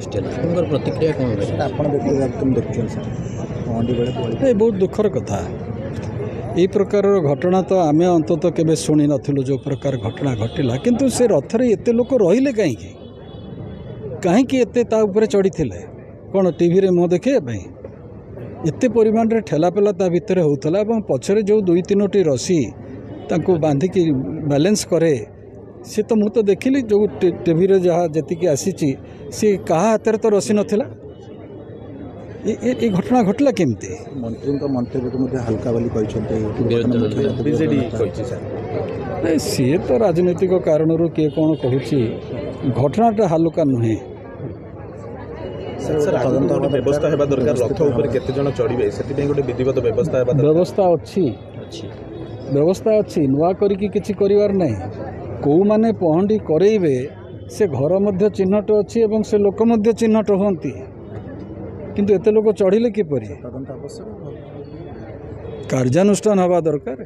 प्रतिक्रिया कौन ये बहुत दुखर कथा ये प्रकार घटना तो आम अंतत केवे शुणी नथिलु जो प्रकार घटना घटिला किंतु से रथरे एते लोक रहिले कहीं एते ता ऊपर चढ़ी थिले कौन टीवी रे मुँह देखे एते परिमाण रे ठेलापेला ता भितर होउथला एवं पछरे जो 2-3टी रसी तांको बांधिकी बैलेंस करे सी तो मुझे देखिली जो टीवी रे जहाँ जी आसी सी कहा हाथ तो रसी नथिला ये घटना घटला केमती मंत्री मंतव्य हल्का वाली सी तो राजनीतिक कारण किए कौन कहूँ घटनाटा हालुका नुहे व्यवस्था हेबा दरकार रथ ऊपर केते जण चढ़िबे सेति पे गोटे विधिवत व्यवस्था हेबा दरकार व्यवस्था अच्छी नुआ करिकी किछि करिवार नै को माने पहंडी करेइबे से घर मध्य चिन्हट अच्छी एवं से लोक मध्य चिन्हट होती किंतु एते लोक चढ़िले किपरि कार्यानुष्ठान हवा दरकार।